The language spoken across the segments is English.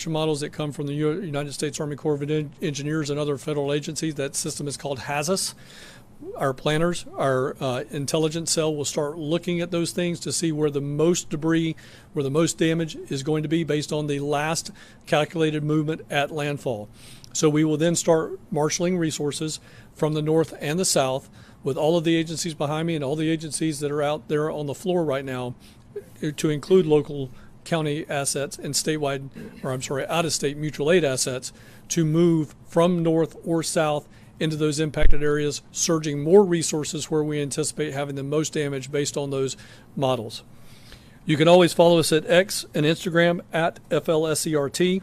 models that come from the United States Army Corps of Engineers and other federal agencies. That system is called HAZUS. Our planners, our intelligence cell will start looking at those things to see where the most debris, where the most damage is going to be based on the last calculated movement at landfall. So we will then start marshaling resources from the north and the south with all of the agencies behind me and all the agencies that are out there on the floor right now, to include local county assets and statewide, or I'm sorry, out-of-state mutual aid assets, to move from north or south into those impacted areas, surging more resources where we anticipate having the most damage based on those models. You can always follow us at X and Instagram at FLSERT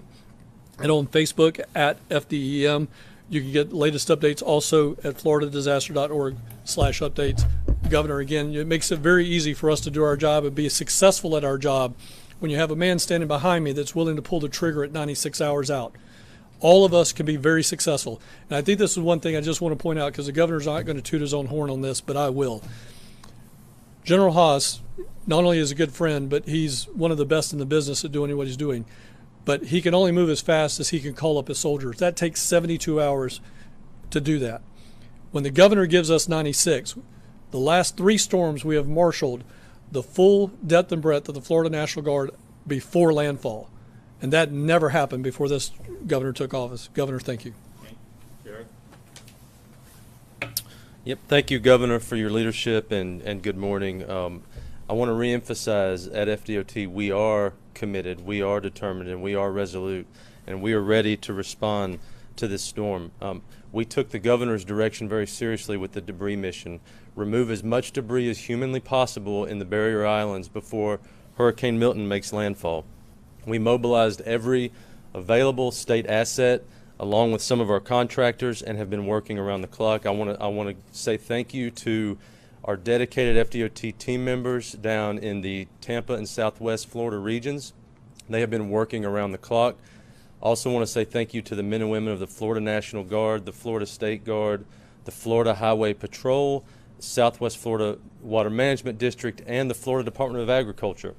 and on Facebook at FDEM. You can get latest updates also at floridadisaster.org/updates. Governor, again, it makes it very easy for us to do our job and be successful at our job when you have a man standing behind me that's willing to pull the trigger at 96 hours out. All of us can be very successful. And I think this is one thing I just want to point out, because the governor's not going to toot his own horn on this, but I will. General Haas not only is a good friend, but he's one of the best in the business at doing what he's doing. But he can only move as fast as he can call up his soldiers. That takes 72 hours to do that. When the governor gives us 96, the last 3 storms we have marshaled the full depth and breadth of the Florida National Guard before landfall. And that never happened before this governor took office. Governor, thank you. Yep, thank you, Governor, for your leadership, and good morning. I want to reemphasize at FDOT, we are committed, we are determined, and we are resolute, and we are ready to respond to this storm. We took the governor's direction very seriously with the debris mission. Remove as much debris as humanly possible in the barrier islands before Hurricane Milton makes landfall. We mobilized every available state asset along with some of our contractors and have been working around the clock. I want to say thank you to our dedicated FDOT team members down in the Tampa and Southwest Florida regions. They have been working around the clock. Also want to say thank you to the men and women of the Florida National Guard, the Florida State Guard, the Florida Highway Patrol, Southwest Florida Water Management District, and the Florida Department of Agriculture.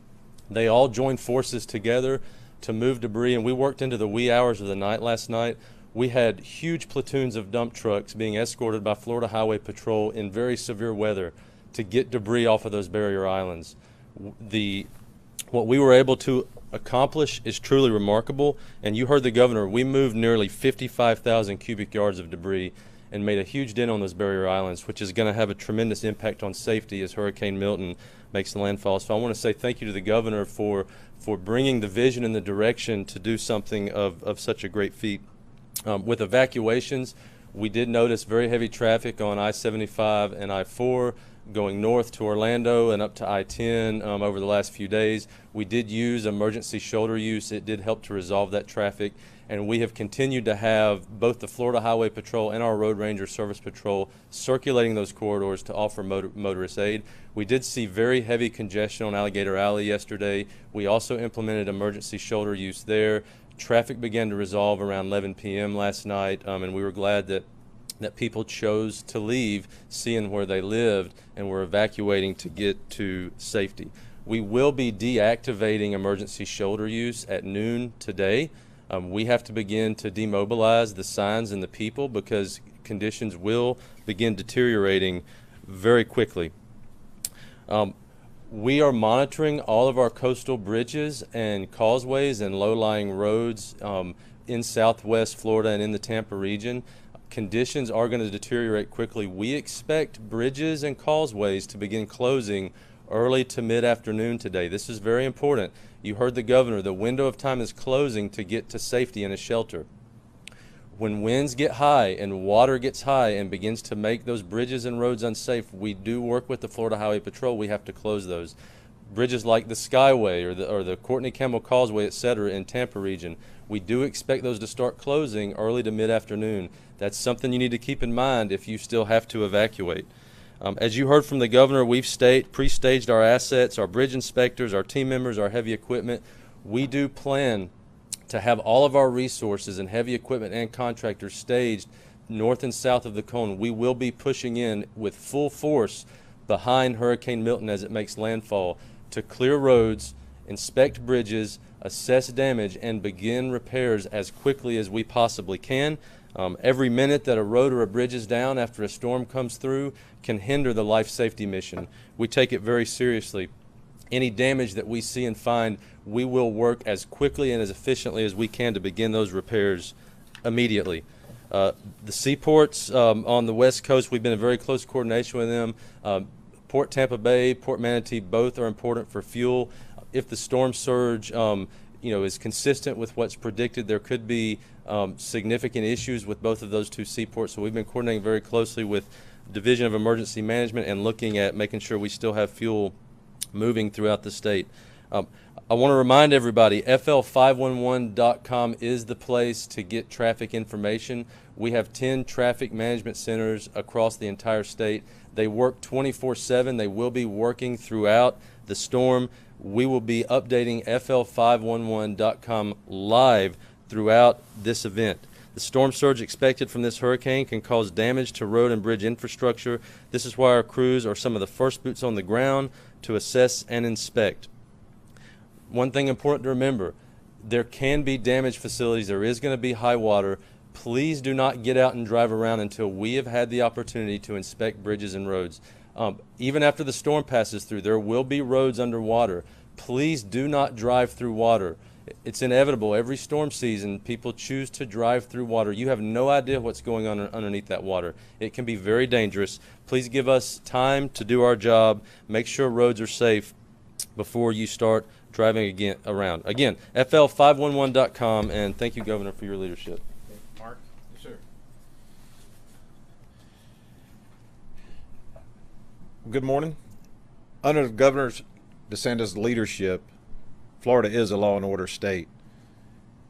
They all joined forces together to move debris, and we worked into the wee hours of the night last night. We had huge platoons of dump trucks being escorted by Florida Highway Patrol in very severe weather to get debris off of those barrier islands. What we were able to accomplish is truly remarkable, and you heard the governor. We moved nearly 55,000 cubic yards of debris and made a huge dent on those barrier islands, which is going to have a tremendous impact on safety as Hurricane Milton makes the landfall. So I want to say thank you to the governor for bringing the vision and the direction to do something of such a great feat. With evacuations, we did notice very heavy traffic on I-75 and I-4 going north to Orlando and up to I-10 over the last few days. We did use emergency shoulder use. It did help to resolve that traffic. And we have continued to have both the Florida Highway Patrol and our Road Ranger Service Patrol circulating those corridors to offer motorist aid. We did see very heavy congestion on Alligator Alley yesterday. We also implemented emergency shoulder use there. Traffic began to resolve around 11 p.m. last night, and we were glad that people chose to leave, seeing where they lived, and were evacuating to get to safety. We will be deactivating emergency shoulder use at noon today. We have to begin to demobilize the signs and the people because conditions will begin deteriorating very quickly. We are monitoring all of our coastal bridges and causeways and low-lying roads in Southwest Florida and in the Tampa region. Conditions are going to deteriorate quickly. We expect bridges and causeways to begin closing early to mid-afternoon today. This is very important. You heard the governor. The window of time is closing to get to safety in a shelter. When winds get high and water gets high and begins to make those bridges and roads unsafe, we do work with the Florida Highway Patrol. We have to close those. Bridges like the Skyway or the Courtney Campbell Causeway, etc. in Tampa region, we do expect those to start closing early to mid-afternoon. That's something you need to keep in mind if you still have to evacuate. As you heard from the governor, we've pre-staged our assets, our bridge inspectors, our team members, our heavy equipment. We do plan to have all of our resources and heavy equipment and contractors staged north and south of the cone. We will be pushing in with full force behind Hurricane Milton as it makes landfall to clear roads inspect bridges, assess damage, and begin repairs as quickly as we possibly can. Every minute that a road or a bridge is down after a storm comes through can hinder the life safety mission. We take it very seriously. Any damage that we see and find, we will work as quickly and as efficiently as we can to begin those repairs immediately. The seaports on the West Coast, we've been in very close coordination with them. Port Tampa Bay, Port Manatee, both are important for fuel. If the storm surge is consistent with what's predicted, there could be significant issues with both of those two seaports. So we've been coordinating very closely with Division of Emergency Management and looking at making sure we still have fuel moving throughout the state. I want to remind everybody, fl511.com is the place to get traffic information. We have 10 traffic management centers across the entire state. They work 24/7. They will be working throughout the storm. We will be updating fl511.com live throughout this event. The storm surge expected from this hurricane can cause damage to road and bridge infrastructure. This is why our crews are some of the first boots on the ground to assess and inspect. One thing important to remember, there can be damaged facilities. There is going to be high water. Please do not get out and drive around until we have had the opportunity to inspect bridges and roads. Even after the storm passes through, there will be roads underwater. Please do not drive through water. It's inevitable. Every storm season, people choose to drive through water. You have no idea what's going on underneath that water. It can be very dangerous. Please give us time to do our job. Make sure roads are safe before you start driving around. Again, fl511.com, and thank you, Governor, for your leadership. Mark? Yes, sir. Good morning. Under Governor DeSantis' leadership, Florida is a law and order state.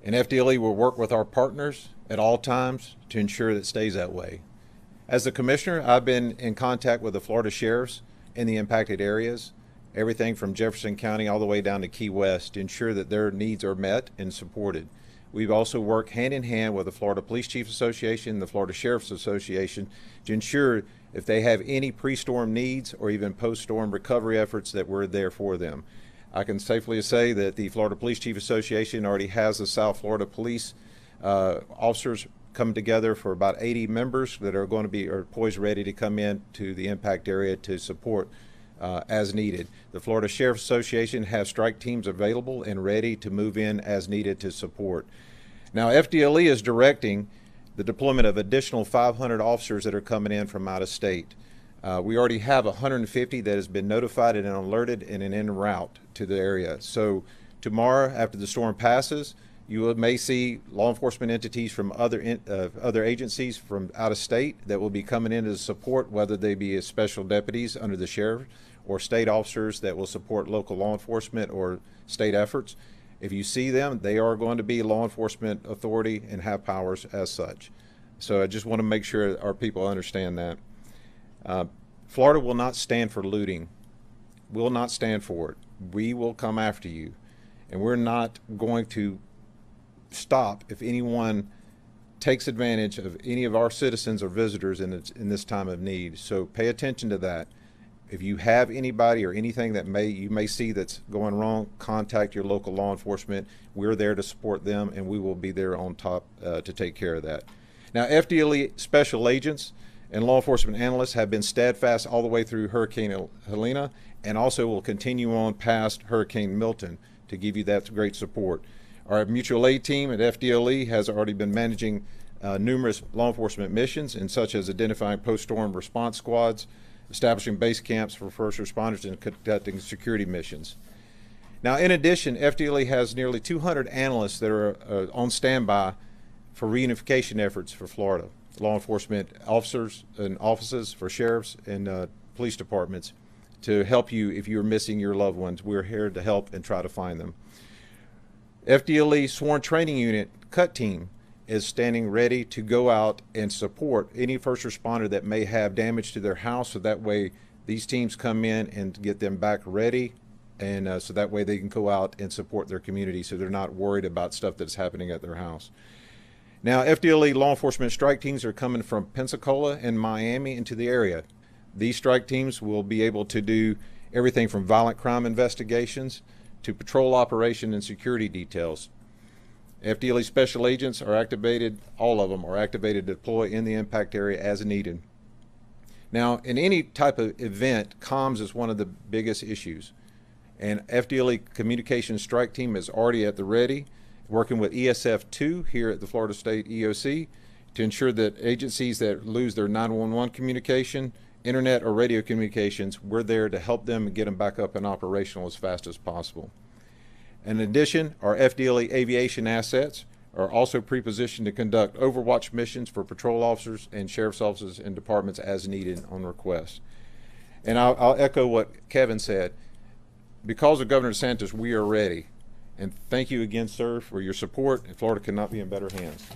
And FDLE will work with our partners at all times to ensure that it stays that way. As the commissioner, I've been in contact with the Florida sheriffs in the impacted areas, everything from Jefferson County all the way down to Key West, to ensure that their needs are met and supported. We've also worked hand in hand with the Florida Police Chiefs Association, the Florida Sheriff's Association, to ensure if they have any pre-storm needs or even post-storm recovery efforts that we're there for them. I can safely say that the Florida Police Chief Association already has the South Florida Police officers come together for about 80 members that are going to be poised ready to come in to the impact area to support as needed. The Florida Sheriff's Association has strike teams available and ready to move in as needed to support. Now, FDLE is directing the deployment of additional 500 officers that are coming in from out of state. We already have 150 that has been notified and alerted and en route to the area. So tomorrow, after the storm passes, you may see law enforcement entities from other agencies from out of state that will be coming in to support, whether they be as special deputies under the sheriff or state officers that will support local law enforcement or state efforts. If you see them, they are going to be law enforcement authority and have powers as such. So I just want to make sure our people understand that. Florida will not stand for looting. Will not stand for it. We will come after you. And we're not going to stop if anyone takes advantage of any of our citizens or visitors in this time of need. So pay attention to that. If you have anybody or anything that you may see that's going wrong, contact your local law enforcement. We're there to support them, and we will be there on top to take care of that. Now, FDLE special agents and law enforcement analysts have been steadfast all the way through Hurricane Helena, and also will continue on past Hurricane Milton to give you that great support. Our mutual aid team at FDLE has already been managing numerous law enforcement missions, and such as identifying post-storm response squads, establishing base camps for first responders, and conducting security missions. Now, in addition, FDLE has nearly 200 analysts that are on standby for reunification efforts for Florida. Law enforcement officers and offices for sheriffs and police departments to help you if you're missing your loved ones. We're here to help and try to find them. FDLE Sworn Training Unit CUT team is standing ready to go out and support any first responder that may have damage to their house, so that way these teams come in and get them back ready, and so that way they can go out and support their community so they're not worried about stuff that's happening at their house. Now, FDLE law enforcement strike teams are coming from Pensacola and Miami into the area. These strike teams will be able to do everything from violent crime investigations to patrol operation and security details. FDLE special agents are activated, all of them are activated to deploy in the impact area as needed. Now, in any type of event, comms is one of the biggest issues. And FDLE Communications Strike Team is already at the ready, working with ESF2 here at the Florida State EOC to ensure that agencies that lose their 911 communication, internet or radio communications, we're there to help them and get them back up and operational as fast as possible. In addition, our FDLE aviation assets are also pre-positioned to conduct overwatch missions for patrol officers and sheriff's officers and departments as needed on request. And I'll echo what Kevin said. Because of Governor DeSantis, we are ready. And thank you again, sir, for your support. And Florida cannot be in better hands.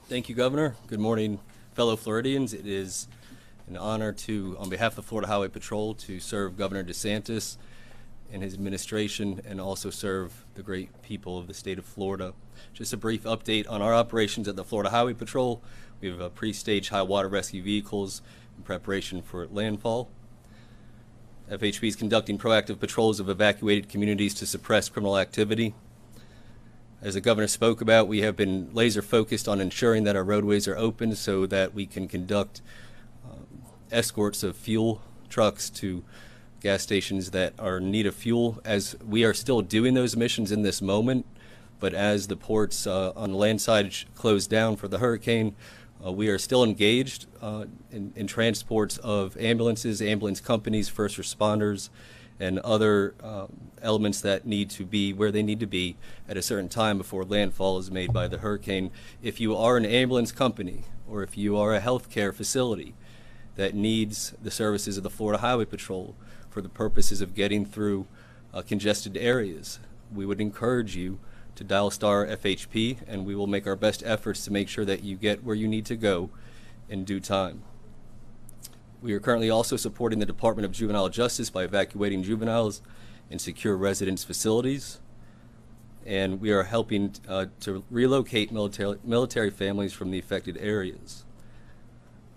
Thank you, Governor. Good morning, fellow Floridians. It is an honor to, on behalf of the Florida Highway Patrol, to serve Governor DeSantis and his administration and also serve the great people of the state of Florida. Just a brief update on our operations at the Florida Highway Patrol. We have pre-staged high water rescue vehicles in preparation for landfall. FHP is conducting proactive patrols of evacuated communities to suppress criminal activity. As the governor spoke about, we have been laser focused on ensuring that our roadways are open so that we can conduct escorts of fuel trucks to gas stations that are in need of fuel, as we are still doing those missions in this moment. But as the ports on the land side closed down for the hurricane, we are still engaged in transports of ambulances, ambulance companies, first responders, and other elements that need to be where they need to be at a certain time before landfall is made by the hurricane. If you are an ambulance company or if you are a healthcare facility that needs the services of the Florida Highway Patrol for the purposes of getting through congested areas, we would encourage you to dial star FHP, and we will make our best efforts to make sure that you get where you need to go in due time. We are currently also supporting the Department of Juvenile Justice by evacuating juveniles in secure residence facilities, and we are helping to relocate military families from the affected areas.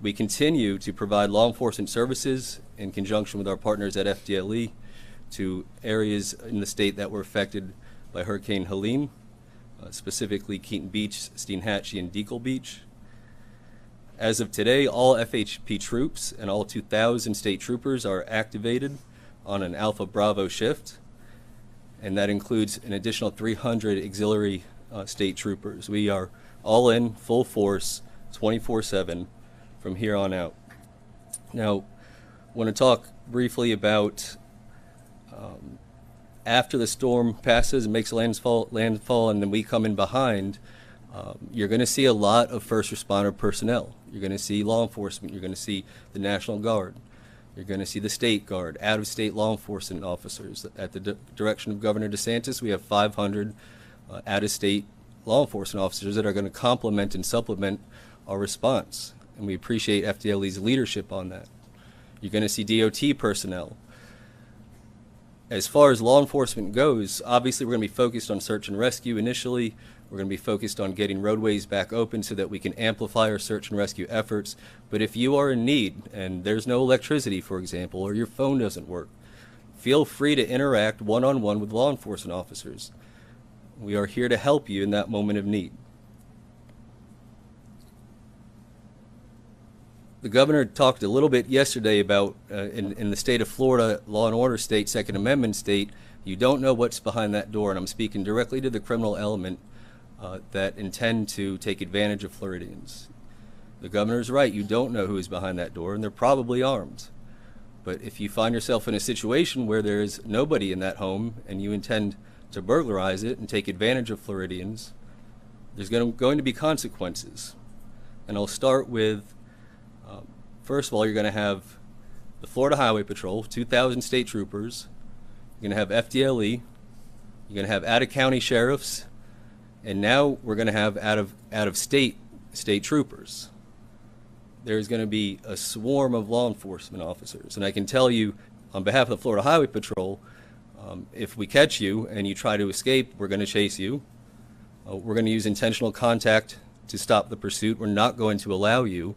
We continue to provide law enforcement services in conjunction with our partners at FDLE to areas in the state that were affected by Hurricane Helene, specifically Keaton Beach, Steinhatchee, and Deacle Beach. As of today, all FHP troops and all 2,000 state troopers are activated on an Alpha Bravo shift, and that includes an additional 300 auxiliary state troopers. We are all in, full force, 24/7 from here on out. Now, I want to talk briefly about after the storm passes and makes landfall, and then we come in behind, you're going to see a lot of first responder personnel. You're going to see law enforcement. You're going to see the National Guard. You're going to see the State Guard, out-of-state law enforcement officers. At the direction of Governor DeSantis, we have 500 out-of-state law enforcement officers that are going to complement and supplement our response, and we appreciate FDLE's leadership on that. You're going to see DOT personnel. As far as law enforcement goes, obviously we're going to be focused on search and rescue initially. We're going to be focused on getting roadways back open so that we can amplify our search and rescue efforts. But if you are in need and there's no electricity, for example, or your phone doesn't work, feel free to interact one-on-one with law enforcement officers. We are here to help you in that moment of need. The governor talked a little bit yesterday about in the state of Florida, law and order state, Second Amendment state, you don't know what's behind that door, and I'm speaking directly to the criminal element that intend to take advantage of Floridians. The governor's right, you don't know who is behind that door, and they're probably armed. But if you find yourself in a situation where there is nobody in that home and you intend to burglarize it and take advantage of Floridians, there's going to be consequences. And I'll start with first of all, you're going to have the Florida Highway Patrol, 2,000 state troopers. You're going to have FDLE. You're going to have out-of-county sheriffs. And now we're going to have out-of-state troopers. There's going to be a swarm of law enforcement officers. And I can tell you, on behalf of the Florida Highway Patrol, if we catch you and you try to escape, we're going to chase you. We're going to use intentional contact to stop the pursuit. We're not going to allow you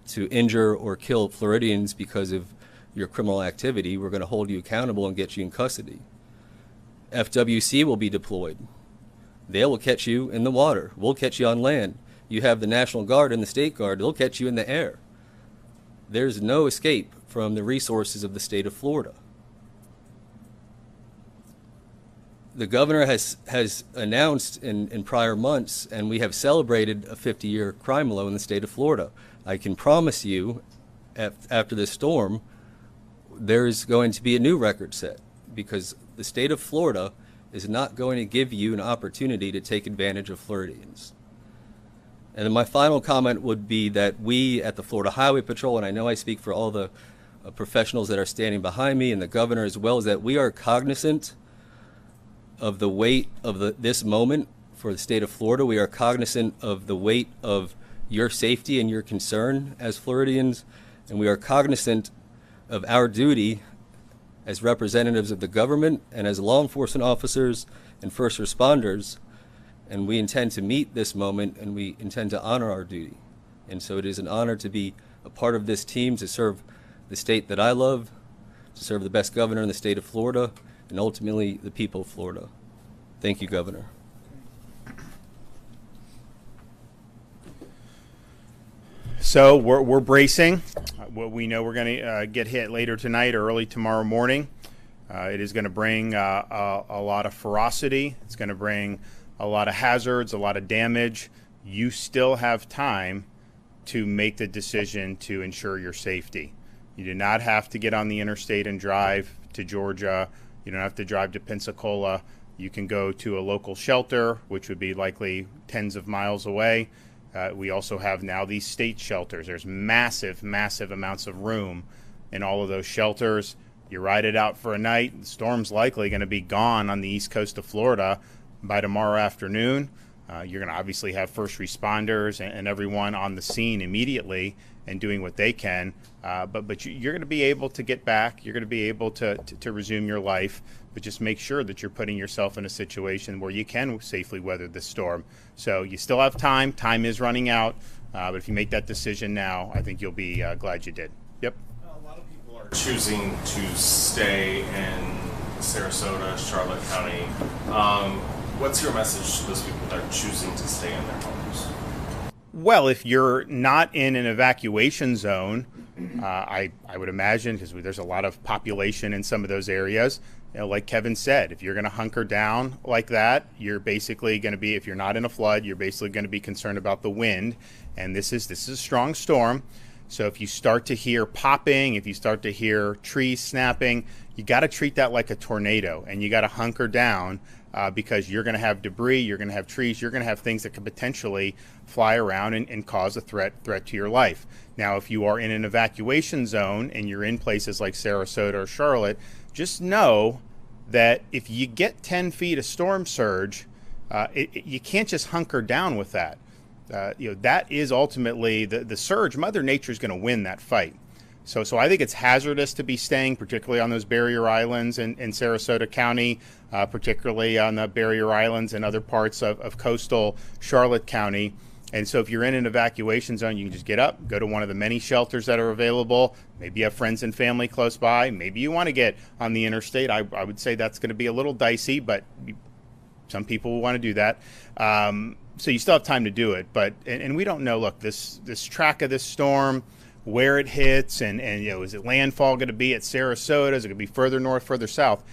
to injure or kill Floridians because of your criminal activity, we're going to hold you accountable and get you in custody. FWC will be deployed. They will catch you in the water. We'll catch you on land. You have the National Guard and the State Guard. They'll catch you in the air. There's no escape from the resources of the state of Florida. The governor has announced in prior months, and we have celebrated a 50-year crime low in the state of Florida. I can promise you, after this storm, there's going to be a new record set, because the state of Florida is not going to give you an opportunity to take advantage of Floridians. And then my final comment would be that we at the Florida Highway Patrol, and I know I speak for all the professionals that are standing behind me and the governor as well, is that we are cognizant of the weight of this moment for the state of Florida. We are cognizant of the weight of your safety and your concern as Floridians, and we are cognizant of our duty as representatives of the government and as law enforcement officers and first responders, and we intend to meet this moment and we intend to honor our duty. And so it is an honor to be a part of this team, to serve the state that I love, to serve the best governor in the state of Florida, and ultimately the people of Florida. Thank you, Governor. So we're bracing. We know we're going to get hit later tonight or early tomorrow morning. It is going to bring a lot of ferocity. It's going to bring a lot of hazards, a lot of damage. You still have time to make the decision to ensure your safety. You do not have to get on the interstate and drive to Georgia. You don't have to drive to Pensacola. You can go to a local shelter, which would be likely tens of miles away. We also have now these state shelters. There's massive, massive amounts of room in all of those shelters. You ride it out for a night. The storm's likely going to be gone on the east coast of Florida by tomorrow afternoon. You're going to obviously have first responders and everyone on the scene immediately and doing what they can. But you're going to be able to get back. You're going to be able to resume your life. But just make sure that you're putting yourself in a situation where you can safely weather this storm. So you still have time. Time is running out. But if you make that decision now, I think you'll be glad you did. Yep. A lot of people are choosing to stay in Sarasota, Charlotte County. What's your message to those people that are choosing to stay in their homes? Well, if you're not in an evacuation zone, I would imagine, because there's a lot of population in some of those areas, like Kevin said, if you're going to hunker down like that, you're basically going to be, if you're not in a flood, you're basically going to be concerned about the wind. And this is a strong storm. So if you start to hear popping, if you start to hear trees snapping, you got to treat that like a tornado, and you got to hunker down because you're going to have debris, you're going to have trees, you're going to have things that could potentially fly around and cause a threat to your life. Now, if you are in an evacuation zone and you're in places like Sarasota or Charlotte, just know that if you get 10 feet of storm surge, you can't just hunker down with that. That is ultimately the surge. Mother Nature is going to win that fight. So I think it's hazardous to be staying, particularly on those barrier islands in Sarasota County, particularly on the barrier islands and other parts of coastal Charlotte County. And so if you're in an evacuation zone, you can just get up, go to one of the many shelters that are available. Maybe you have friends and family close by. Maybe you want to get on the interstate. I would say that's going to be a little dicey, but some people will want to do that. So you still have time to do it. But and we don't know, look, this track of this storm, where it hits, and is it landfall going to be at Sarasota? Is it going to be further north, further south?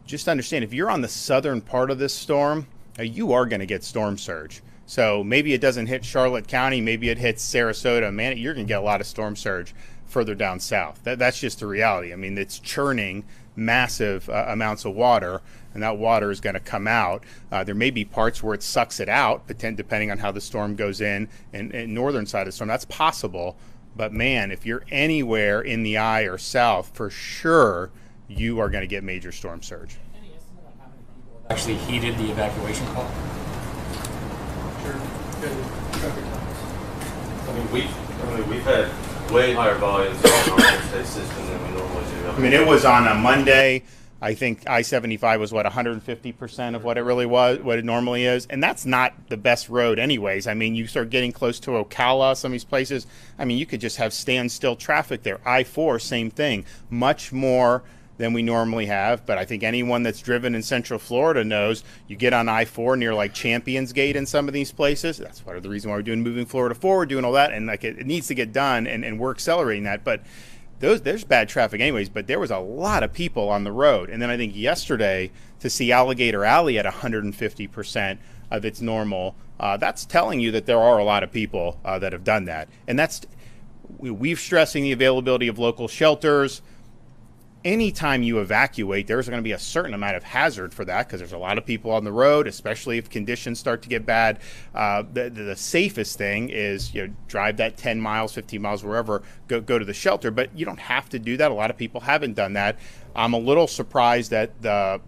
Just understand, if you're on the southern part of this storm, you are going to get storm surge. So maybe it doesn't hit Charlotte County, maybe it hits Sarasota. Man, you're going to get a lot of storm surge further down south. That's just the reality. I mean, it's churning massive amounts of water, and that water is going to come out. There may be parts where it sucks it out, depending on how the storm goes in northern side of the storm. That's possible. But man, if you're anywhere in the eye or south, for sure, you are going to get major storm surge. Any estimate on how many people have actually heeded the evacuation call? I mean, we've had way higher volumes on our interstate system than we normally do. I mean, it was on a Monday. I think I-75 was, 150% of what it really was, what it normally is. And that's not the best road anyways. I mean, you start getting close to Ocala, some of these places. I mean, you could just have standstill traffic there. I-4, same thing. Much more than we normally have. But I think anyone that's driven in Central Florida knows you get on I-4 near like Champions Gate in some of these places. That's part of the reason why we're doing Moving Florida Forward, doing all that. And like it needs to get done, and we're accelerating that. But there's bad traffic anyways, but there was a lot of people on the road. And then I think yesterday to see Alligator Alley at 150% of its normal, that's telling you that there are a lot of people that have done that. And we've stressing the availability of local shelters. Anytime you evacuate, there's going to be a certain amount of hazard for that because there's a lot of people on the road, especially if conditions start to get bad. The safest thing is drive that 10 miles, 15 miles, wherever, go to the shelter. But you don't have to do that. A lot of people haven't done that. I'm a little surprised at the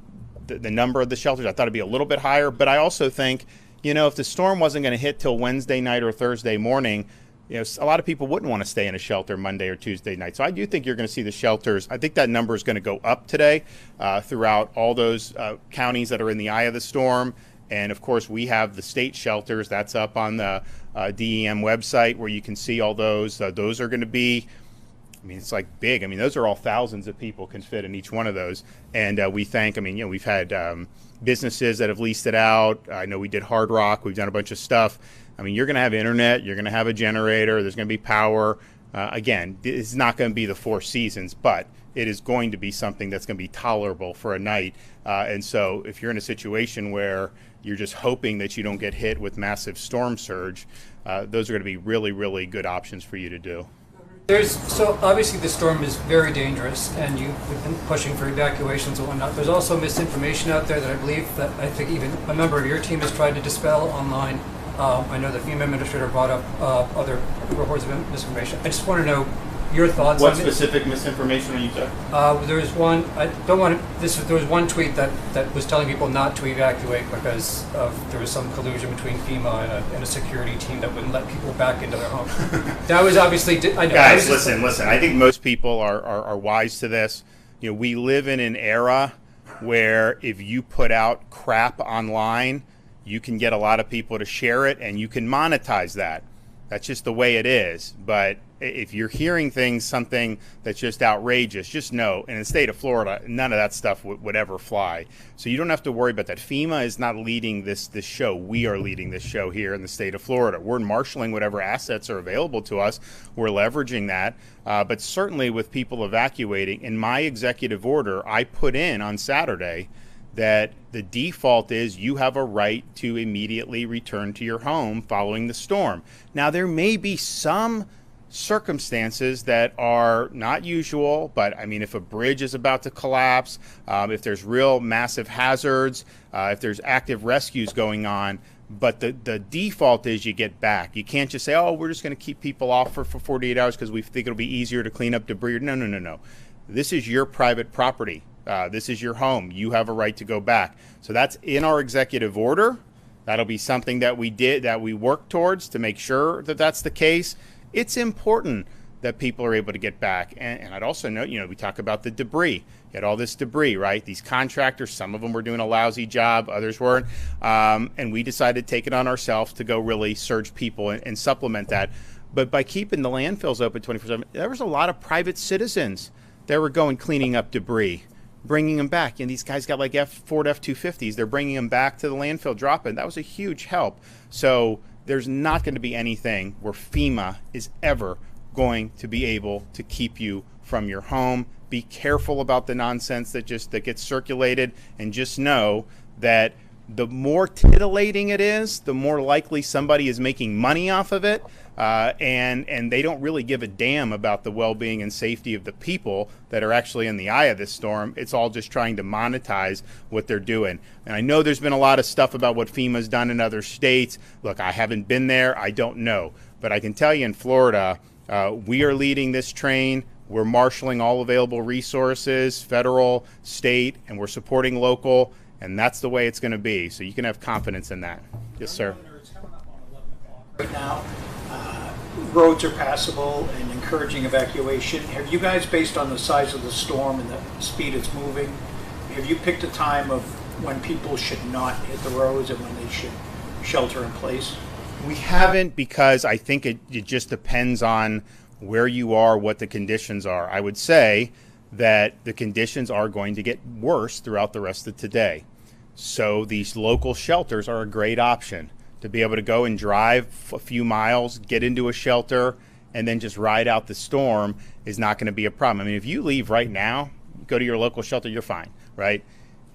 number of the shelters. I thought it'd be a little bit higher. But I also think, if the storm wasn't going to hit till Wednesday night or Thursday morning, a lot of people wouldn't want to stay in a shelter Monday or Tuesday night. So I do think you're going to see the shelters. I think that number is going to go up today throughout all those counties that are in the eye of the storm. And, of course, we have the state shelters. That's up on the DEM website where you can see all those. Those are going to be, it's like big. Those are all thousands of people can fit in each one of those. And we thank, we've had businesses that have leased it out. I know we did Hard Rock. We've done a bunch of stuff. You're going to have internet, you're going to have a generator, there's going to be power. Again, it's not going to be the Four Seasons, but it is going to be something that's going to be tolerable for a night. And so if you're in a situation where you're just hoping that you don't get hit with massive storm surge, those are going to be really, really good options for you to do. So obviously the storm is very dangerous, and you've been pushing for evacuations and whatnot. There's also misinformation out there that I think even a member of your team has tried to dispel online. I know the FEMA administrator brought up other reports of misinformation. I just want to know your thoughts on it. What specific misinformation are you talking? There was one. There was one tweet that was telling people not to evacuate because there was some collusion between FEMA and a security team that wouldn't let people back into their homes. That was obviously. I know, Guys, listen. I think most people are wise to this. We live in an era where if you put out crap online, you can get a lot of people to share it, and you can monetize that. That's just the way it is. But if you're hearing something that's just outrageous, just know, in the state of Florida, none of that stuff would ever fly. So you don't have to worry about that. FEMA is not leading this show. We are leading this show here in the state of Florida. We're marshaling whatever assets are available to us. We're leveraging that. But certainly with people evacuating, in my executive order, I put in on Saturday that the default is you have a right to immediately return to your home following the storm. Now, there may be some circumstances that are not usual, but if a bridge is about to collapse, if there's real massive hazards, if there's active rescues going on, but the default is you get back. You can't just say, we're just going to keep people off for 48 hours because we think it'll be easier to clean up debris. No. This is your private property. This is your home. You have a right to go back. So that's in our executive order. That'll be something that we work towards to make sure that that's the case. It's important that people are able to get back. And I'd also note, we talk about the debris. You had all this debris, right? These contractors, some of them were doing a lousy job, others weren't. And we decided to take it on ourselves to go really surge people and supplement that. But by keeping the landfills open 24/7, there was a lot of private citizens that were going cleaning up debris, bringing them back. And these guys got like Ford F-250s. They're bringing them back to the landfill drop-in. That was a huge help. So there's not going to be anything where FEMA is ever going to be able to keep you from your home. Be careful about the nonsense that gets circulated, and just know that the more titillating it is, the more likely somebody is making money off of it, and they don't really give a damn about the well-being and safety of the people that are actually in the eye of this storm. It's all just trying to monetize what they're doing. And I know there's been a lot of stuff about what FEMA's done in other states. Look, I haven't been there. I don't know. But I can tell you in Florida, we are leading this train. We're marshaling all available resources, federal, state, and we're supporting local. And that's the way it's going to be. So you can have confidence in that. Yes, sir. It's coming up on 11 o'clock right now. Roads are passable and encouraging evacuation. Have you guys, based on the size of the storm and the speed it's moving, have you picked a time of when people should not hit the roads and when they should shelter in place? We haven't, because I think it just depends on where you are, what the conditions are. I would say that the conditions are going to get worse throughout the rest of today. So these local shelters are a great option to be able to go and drive a few miles, get into a shelter, and then just ride out the storm is not going to be a problem. I mean, if you leave right now, go to your local shelter, you're fine, right?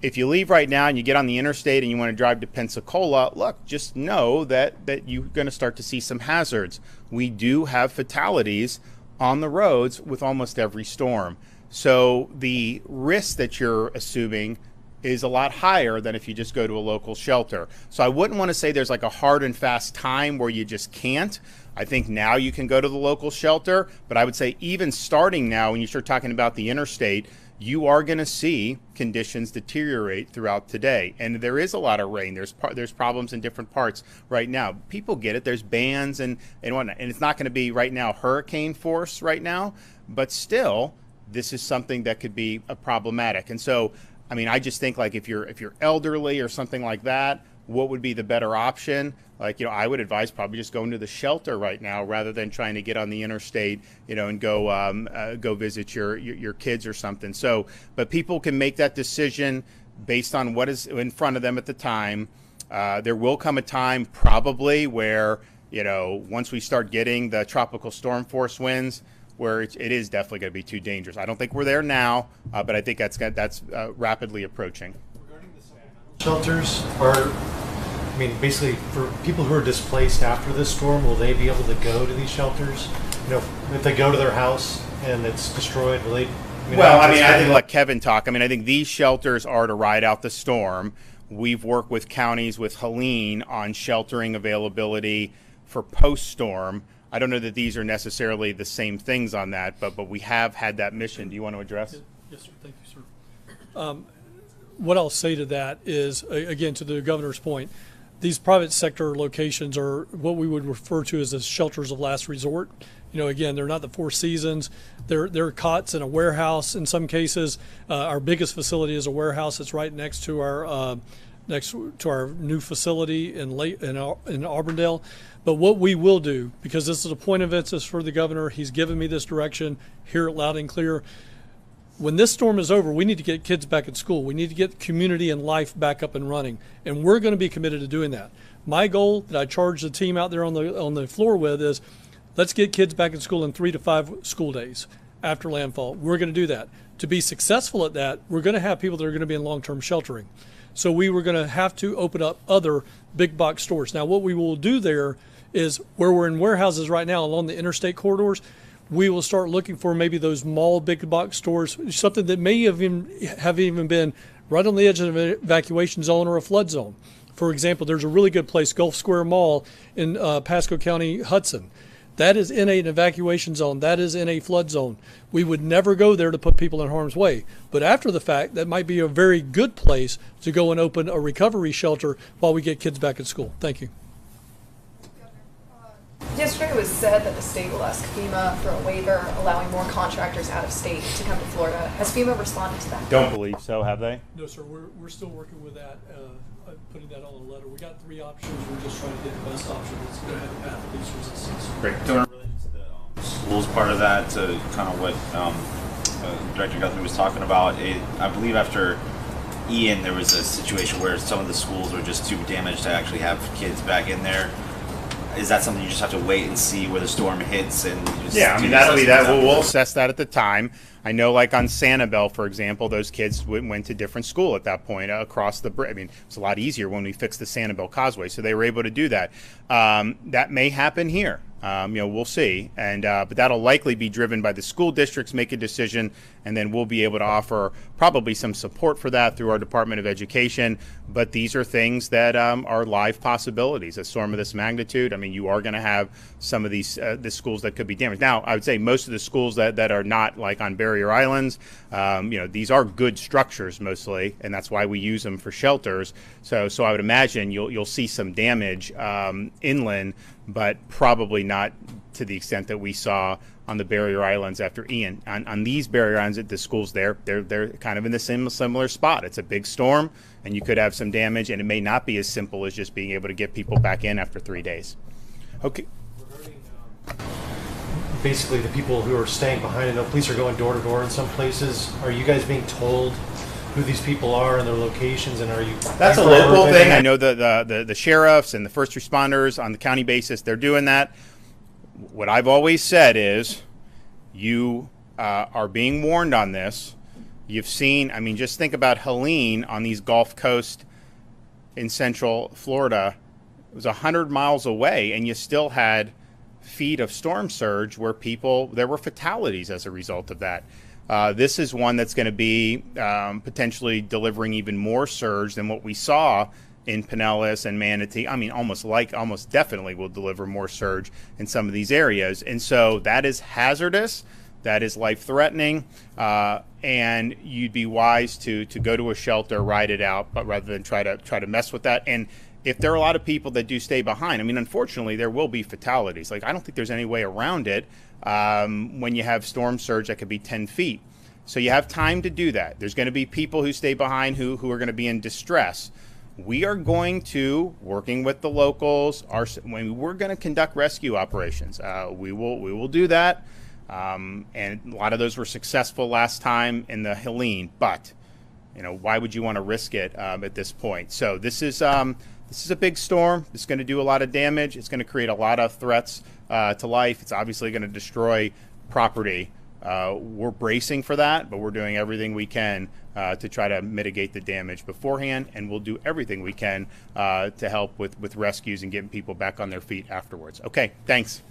If you leave right now and you get on the interstate and you want to drive to Pensacola, look, just know that you're going to start to see some hazards. We do have fatalities on the roads with almost every storm. So the risk that you're assuming is a lot higher than if you just go to a local shelter. So I wouldn't want to say there's like a hard and fast time where you just can't. I think now you can go to the local shelter, but I would say even starting now, when you start talking about the interstate, you are going to see conditions deteriorate throughout today. And there is a lot of rain. There's problems in different parts right now. People get it. There's bands and whatnot. And it's not going to be right now hurricane force right now, but still, this is something that could be problematic. And so, I mean, I just think like if you're elderly or something like that, what would be the better option? Like, I would advise probably just going to the shelter right now rather than trying to get on the interstate, and go visit your kids or something. So, but people can make that decision based on what is in front of them at the time. There will come a time probably where, once we start getting the tropical storm force winds, where it is definitely going to be too dangerous. I don't think we're there now, but I think that's rapidly approaching. Regarding the shelters, basically for people who are displaced after this storm, will they be able to go to these shelters? If they go to their house and it's destroyed, will they? I think let Kevin talk. I think these shelters are to ride out the storm. We've worked with counties, with Helene, on sheltering availability for post-storm. I don't know that these are necessarily the same things on that, but we have had that mission. Do you want to address? Yes, sir. Thank you, sir. What I'll say to that is, again, to the governor's point, these private sector locations are what we would refer to as the shelters of last resort. Again, they're not the Four Seasons. They're cots in a warehouse in some cases. Our biggest facility is a warehouse that's right next to our new facility in Auburndale. But what we will do, because this is a point of emphasis for the governor, he's given me this direction, hear it loud and clear. When this storm is over, we need to get kids back at school. We need to get community and life back up and running, and we're going to be committed to doing that. My goal that I charge the team out there on the floor with is, let's get kids back in school in 3 to 5 school days after landfall. We're going to do that. To be successful at that, we're going to have people that are going to be in long-term sheltering. So we were going to have to open up other big box stores. Now, what we will do there is, where we're in warehouses right now along the interstate corridors, we will start looking for maybe those mall big box stores, something that may have even been right on the edge of an evacuation zone or a flood zone. For example, there's a really good place, Gulf Square Mall in Pasco County, Hudson. That is in an evacuation zone. That is in a flood zone. We would never go there to put people in harm's way. But after the fact, that might be a very good place to go and open a recovery shelter while we get kids back at school. Thank you. Yesterday it was said that the state will ask FEMA for a waiver allowing more contractors out of state to come to Florida. Has FEMA responded to that? Don't believe so, have they? No, sir. We're still working with that, putting that on a letter. We got 3 options. We're just trying to get the best option that's going to have the path of least resistance. Great. Related to the schools part of that, to kind of what Director Guthrie was talking about, I believe after Ian, there was a situation where some of the schools were just too damaged to actually have kids back in there. Is that something you just have to wait and see where the storm hits? And that'll be that. We'll assess that at the time. I know, like on Sanibel, for example, those kids went to different school at that point across the bridge. It's a lot easier when we fixed the Sanibel Causeway, so they were able to do that. That may happen here. We'll see. But that'll likely be driven by the school districts make a decision, and then we'll be able to offer probably some support for that through our Department of Education. But these are things that are live possibilities. A storm of this magnitude, you are going to have some of these the schools that could be damaged. Now, I would say most of the schools that are not like on barrier islands, these are good structures mostly, and that's why we use them for shelters. So I would imagine you'll see some damage inland, but probably not to the extent that we saw on the barrier islands after Ian. On these barrier islands at the schools they're kind of in the similar spot. It's a big storm, and you could have some damage, and it may not be as simple as just being able to get people back in after 3 days. Okay. Basically, the people who are staying behind, and the police are going door to door in some places. Are you guys being told who these people are and their locations, and are you? That's a local thing. I know the sheriffs and the first responders on the county basis, they're doing that. What I've always said is, you are being warned on this. You've seen, I mean, just think about Helene on these Gulf Coast in central Florida. It was 100 miles away, and you still had feet of storm surge where there were fatalities as a result of that. This is one that's going to be potentially delivering even more surge than what we saw in Pinellas and Manatee. I mean, almost definitely will deliver more surge in some of these areas. And so that is hazardous. That is life-threatening. And you'd be wise to go to a shelter, ride it out, but rather than try to mess with that. And if there are a lot of people that do stay behind, I mean, unfortunately, there will be fatalities. Like, I don't think there's any way around it when you have storm surge that could be 10 feet. So you have time to do that. There's going to be people who stay behind who are going to be in distress. We are going to, working with the locals, we're going to conduct rescue operations. We will do that. And a lot of those were successful last time in the Helene, but why would you want to risk it at this point? So this is a big storm. It's going to do a lot of damage. It's going to create a lot of threats to life. It's obviously going to destroy property. We're bracing for that, but we're doing everything we can to try to mitigate the damage beforehand, and we'll do everything we can to help with rescues and getting people back on their feet afterwards. Okay, thanks.